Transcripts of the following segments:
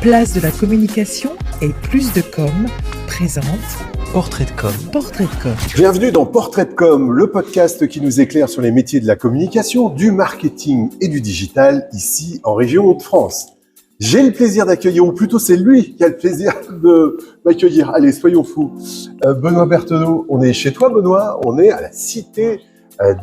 place de la communication et plus de com présente Portrait de com. Portrait de com. Bienvenue dans Portrait de com, le podcast qui nous éclaire sur les métiers de la communication, du marketing et du digital ici en région Hauts-de-France. J'ai le plaisir d'accueillir, ou plutôt c'est lui qui a le plaisir de m'accueillir. Allez, soyons fous. Benoît Berthenot, on est chez toi Benoît, on est à la Cité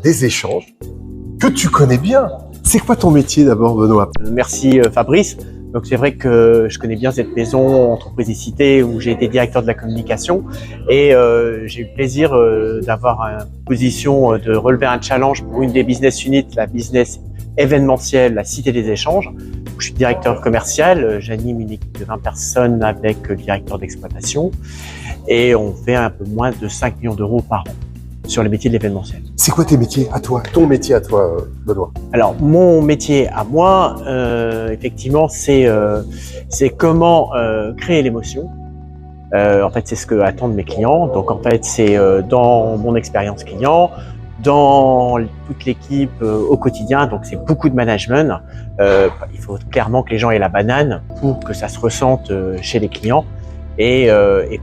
des Échanges, que tu connais bien. C'est quoi ton métier d'abord Benoît? Merci Fabrice. Donc c'est vrai que je connais bien cette maison entreprise et cité où j'ai été directeur de la communication et j'ai eu le plaisir d'avoir une position de relever un challenge pour une des business units, la business événementielle, la Cité des Échanges. Je suis directeur commercial, j'anime une équipe de 20 personnes avec le directeur d'exploitation et on fait un peu moins de 5 millions d'euros par an sur les métiers de l'événementiel. C'est quoi tes métiers à toi? Ton métier à toi, Benoît? Alors, mon métier à moi, effectivement, c'est comment créer l'émotion. En fait, c'est ce que attendent mes clients. Donc, en fait, c'est dans mon expérience client, dans toute l'équipe au quotidien. Donc, c'est beaucoup de management. Il faut clairement que les gens aient la banane pour que ça se ressente chez les clients. Et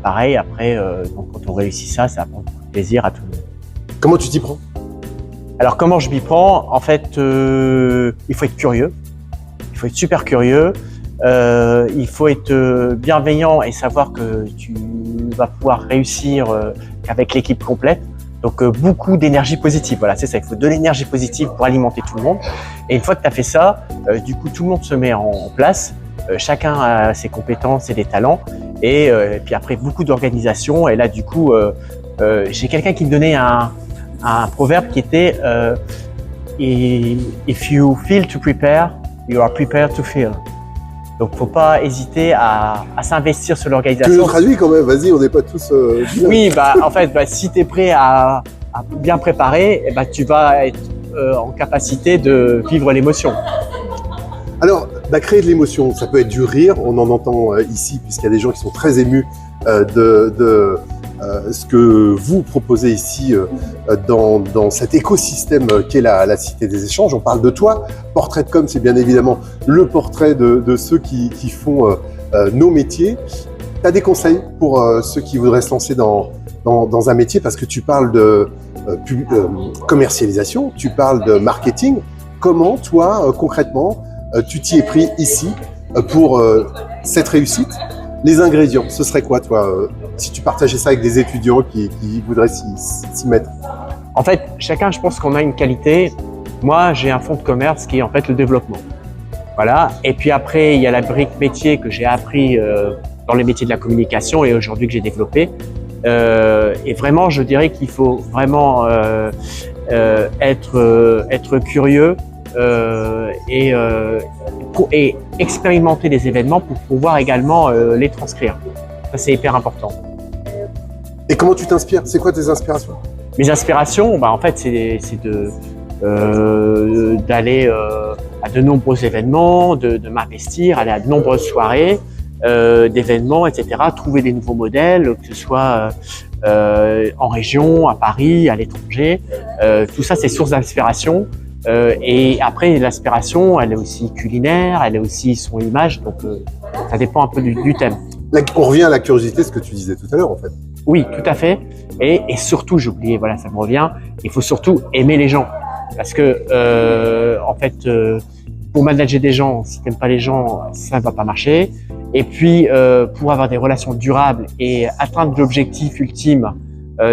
pareil, après, donc, quand on réussit ça apporte plaisir à tout le monde. Comment tu t'y prends? Alors, comment je m'y prends? En fait, il faut être curieux. Il faut être super curieux. Il faut être bienveillant et savoir que tu vas pouvoir réussir avec l'équipe complète. Donc, beaucoup d'énergie positive. Voilà, c'est ça. Il faut de l'énergie positive pour alimenter tout le monde. Et une fois que tu as fait ça, du coup, tout le monde se met en place. Chacun a ses compétences et des talents. Et puis après, beaucoup d'organisation. Et là, du coup, j'ai quelqu'un qui me donnait un proverbe qui était If you feel to prepare, you are prepared to feel. Donc, faut pas hésiter à s'investir sur l'organisation. Tu le traduis quand même, vas-y, on n'est pas tous Oui, en fait, si tu es prêt à bien préparer, tu vas être en capacité de vivre l'émotion. Alors, créer de l'émotion, ça peut être du rire, on en entend ici, puisqu'il y a des gens qui sont très émus de ce que vous proposez ici dans cet écosystème qu'est la Cité des Échanges. On parle de toi. Portrait de com, c'est bien évidemment le portrait de ceux qui font nos métiers. Tu as des conseils pour ceux qui voudraient se lancer dans un métier, parce que tu parles de commercialisation, tu parles de marketing. Comment, toi, concrètement, tu t'y es pris ici pour cette réussite? Les ingrédients, ce serait quoi, toi, si tu partageais ça avec des étudiants qui voudraient s'y mettre? En fait, chacun, je pense qu'on a une qualité. Moi, j'ai un fonds de commerce qui est en fait le développement. Voilà. Et puis après, il y a la brique métier que j'ai appris dans les métiers de la communication et aujourd'hui que j'ai développé. Et vraiment, je dirais qu'il faut vraiment être curieux et expérimenter les événements pour pouvoir également les transcrire. Ça, c'est hyper important. Et comment tu t'inspires? C'est quoi tes inspirations? Mes inspirations, en fait, c'est d'aller à de nombreux événements, de m'investir, aller à de nombreuses soirées, d'événements, etc. Trouver des nouveaux modèles, que ce soit en région, à Paris, à l'étranger. Tout ça, c'est source d'inspiration. Et après, l'inspiration, elle est aussi culinaire, elle est aussi son image, donc ça dépend un peu du thème. On revient à la curiosité, ce que tu disais tout à l'heure, en fait. Oui, tout à fait. Et surtout, j'ai oublié, voilà, ça me revient, il faut surtout aimer les gens. Parce que, en fait, pour manager des gens, si t'aimes pas les gens, ça ne va pas marcher. Et puis, pour avoir des relations durables et atteindre l'objectif ultime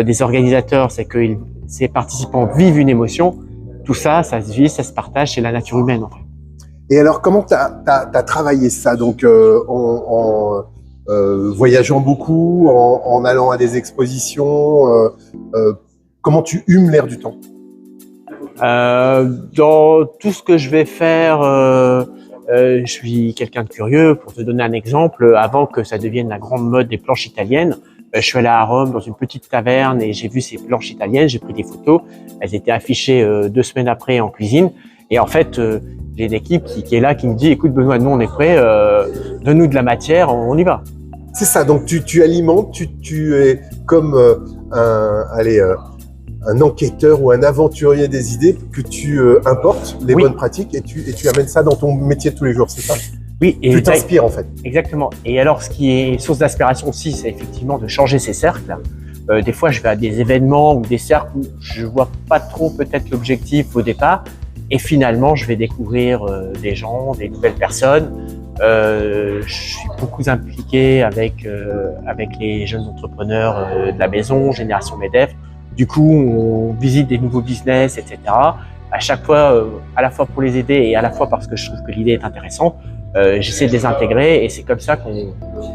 des organisateurs, c'est que ces participants vivent une émotion. Tout ça, ça se vit, ça se partage, c'est la nature humaine en fait. Et alors, comment tu as travaillé ça? Donc, en voyageant beaucoup, en allant à des expositions, comment tu humes l'air du temps? Dans tout ce que je vais faire, je suis quelqu'un de curieux. Pour te donner un exemple, avant que ça devienne la grande mode des planches italiennes, je suis allé à Rome dans une petite taverne et j'ai vu ces planches italiennes, j'ai pris des photos. Elles étaient affichées 2 semaines après en cuisine. Et en fait, j'ai une équipe qui est là, qui me dit « Écoute Benoît, nous on est prêts, donne-nous de la matière, on y va ». C'est ça, donc tu alimentes, tu es comme un enquêteur ou un aventurier des idées que tu importes les bonnes pratiques et tu amènes ça dans ton métier de tous les jours, c'est ça? Oui, et Tu t'inspires en fait. exactement. Et alors, ce qui est source d'inspiration aussi, c'est effectivement de changer ses cercles. Des fois, je vais à des événements ou des cercles où je vois pas trop peut-être l'objectif au départ, et finalement, je vais découvrir des gens, des nouvelles personnes. Je suis beaucoup impliqué avec les jeunes entrepreneurs de la maison, Génération MEDEF. Du coup, on visite des nouveaux business, etc. À chaque fois, à la fois pour les aider et à la fois parce que je trouve que l'idée est intéressante, j'essaie de les intégrer et c'est comme ça qu'on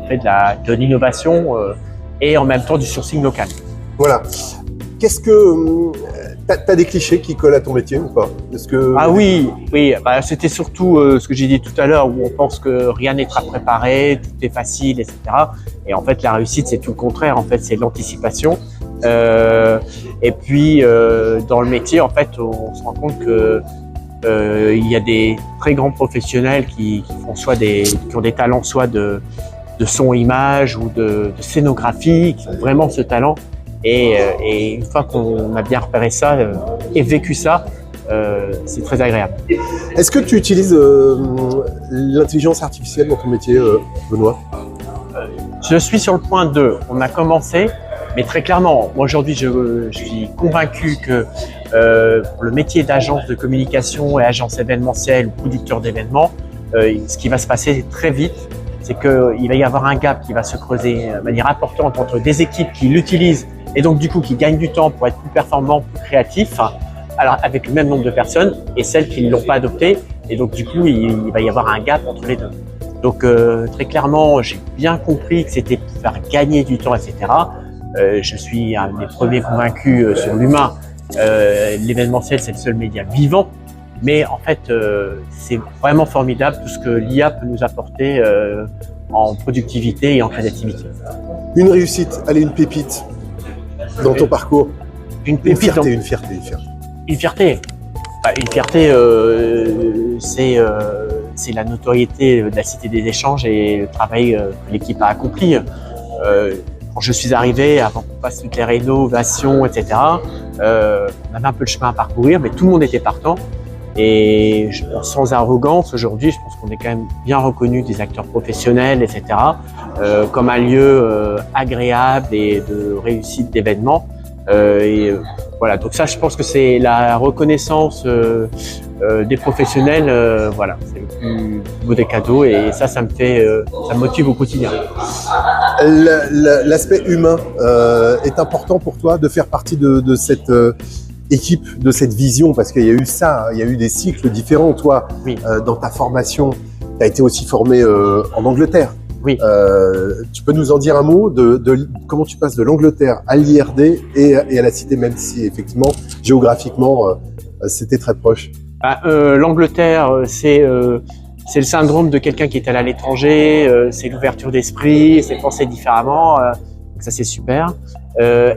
fait de l'innovation et en même temps du sourcing local. Voilà. Qu'est-ce que t'as des clichés qui collent à ton métier ou pas? Est-ce que Ah oui, oui, bah, c'était surtout ce que j'ai dit tout à l'heure où on pense que rien n'est très préparé, tout est facile, etc. Et en fait, la réussite, c'est tout le contraire. En fait, c'est l'anticipation. Et puis, dans le métier, en fait, on se rend compte que il y a des très grands professionnels qui font qui ont des talents soit de son image ou de scénographie, qui ont vraiment ce talent. Et une fois qu'on a bien repéré ça et vécu ça, c'est très agréable. est-ce que tu utilises l'intelligence artificielle dans ton métier, Benoît? Je suis sur le point 2. On a commencé, mais très clairement, moi aujourd'hui, je suis convaincu que pour le métier d'agence de communication et agence événementielle ou producteur d'événements, ce qui va se passer très vite, c'est qu'il va y avoir un gap qui va se creuser de manière importante entre des équipes qui l'utilisent et donc du coup qui gagnent du temps pour être plus performants, plus créatifs, alors avec le même nombre de personnes, et celles qui ne l'ont pas adopté. Et donc du coup, il va y avoir un gap entre les deux. Donc très clairement, j'ai bien compris que c'était pour faire gagner du temps, etc. Je suis un des premiers convaincus sur l'humain. L'événementiel, c'est le seul média vivant. Mais en fait, c'est vraiment formidable tout ce que l'IA peut nous apporter en productivité et en créativité. Une réussite, allez, une pépite dans ton parcours. Une Une pépite, fierté, une fierté, une fierté. une fierté. Une fierté, c'est la notoriété de la Cité des Échanges et le travail que l'équipe a accompli. Quand je suis arrivé, avant qu'on fasse toutes les rénovations, etc., on avait un peu de chemin à parcourir, mais tout le monde était partant. Et sans arrogance, aujourd'hui, je pense qu'on est quand même bien reconnu des acteurs professionnels, etc., comme un lieu agréable et de réussite d'événements. Voilà, donc ça, je pense que c'est la reconnaissance des professionnels. Voilà, c'est le plus beau des cadeaux et ça me motive au quotidien. L'aspect humain est important pour toi de faire partie de cette équipe, de cette vision, parce qu'il y a eu ça, il y a eu des cycles différents. Toi, Oui. dans ta formation, tu as été aussi formé en Angleterre. Oui. Tu peux nous en dire un mot de comment tu passes de l'Angleterre à l'IRD et à la Cité, même si effectivement, géographiquement, c'était très proche. L'Angleterre, c'est le syndrome de quelqu'un qui est allé à l'étranger, c'est l'ouverture d'esprit, c'est penser différemment, donc ça c'est super.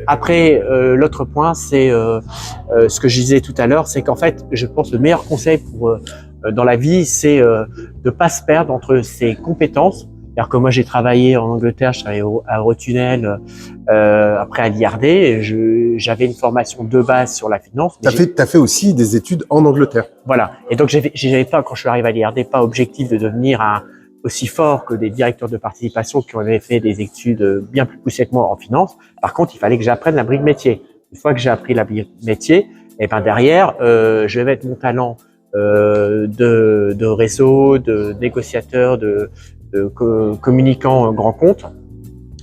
Après, l'autre point, c'est ce que je disais tout à l'heure, c'est qu'en fait, je pense que le meilleur conseil pour dans la vie, c'est de pas se perdre entre ses compétences. C'est-à-dire que moi, j'ai travaillé en Angleterre, je travaillais à Eurotunnel, après à l'IRD, j'avais une formation de base sur la finance. T'as fait aussi des études en Angleterre. Voilà. Et donc, j'avais pas, quand je suis arrivé à l'IRD, pas objectif de devenir aussi fort que des directeurs de participation qui avaient fait des études bien plus poussées que moi en finance. Par contre, il fallait que j'apprenne la brique métier. Une fois que j'ai appris la brique métier, et ben derrière, je vais mettre mon talent de réseau, de négociateur, de communicant grand compte.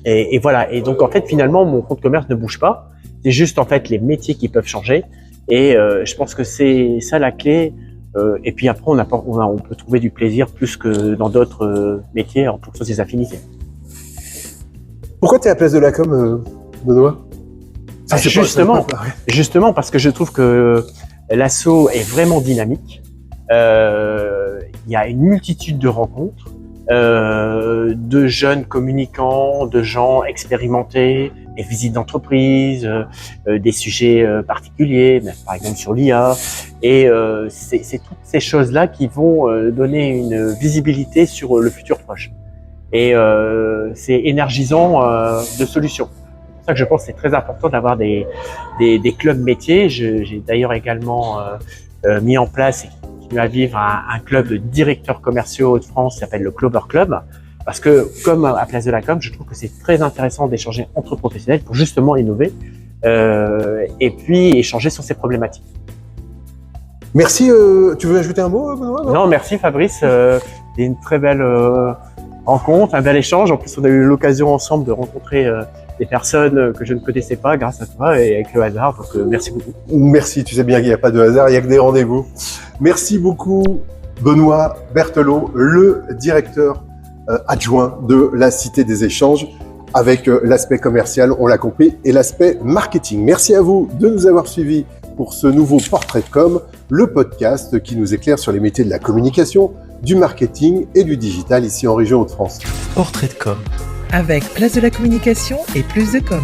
Et voilà. Et donc, en fait, finalement, mon compte commerce ne bouge pas. C'est juste, en fait, les métiers qui peuvent changer. Et je pense que c'est ça la clé. Et puis après, on peut trouver du plaisir plus que dans d'autres métiers en fonction de ses affinités. Pourquoi tu es à la place de la com, Benoît? Justement parce que je trouve que l'asso est vraiment dynamique. Il y a une multitude de rencontres, de jeunes communicants, de gens expérimentés, des visites d'entreprise, des sujets particuliers, même par exemple sur l'IA. Et c'est toutes ces choses-là qui vont donner une visibilité sur le futur proche. Et c'est énergisant de solutions. C'est pour ça que je pense que c'est très important d'avoir des clubs métiers. J'ai d'ailleurs également mis en place, et qui continuer à vivre un club de directeurs commerciaux de France qui s'appelle le Clover Club. Parce que, comme à Place de la Com, je trouve que c'est très intéressant d'échanger entre professionnels pour justement innover et puis échanger sur ces problématiques. Merci. Tu veux ajouter un mot, Benoît? Non, merci Fabrice. C'était une très belle rencontre, un bel échange. En plus, on a eu l'occasion ensemble de rencontrer des personnes que je ne connaissais pas grâce à toi et avec le hasard. Donc, merci beaucoup. Merci. Tu sais bien qu'il n'y a pas de hasard, il n'y a que des rendez-vous. Merci beaucoup, Benoît Berthelot, le directeur adjoint de la Cité des Échanges, avec l'aspect commercial, on l'a compris, et l'aspect marketing. Merci à vous de nous avoir suivis pour ce nouveau Portrait de Com, le podcast qui nous éclaire sur les métiers de la communication, du marketing et du digital ici en région Hauts-de-France. Portrait de com. Avec Place de la Communication et Plus de Com.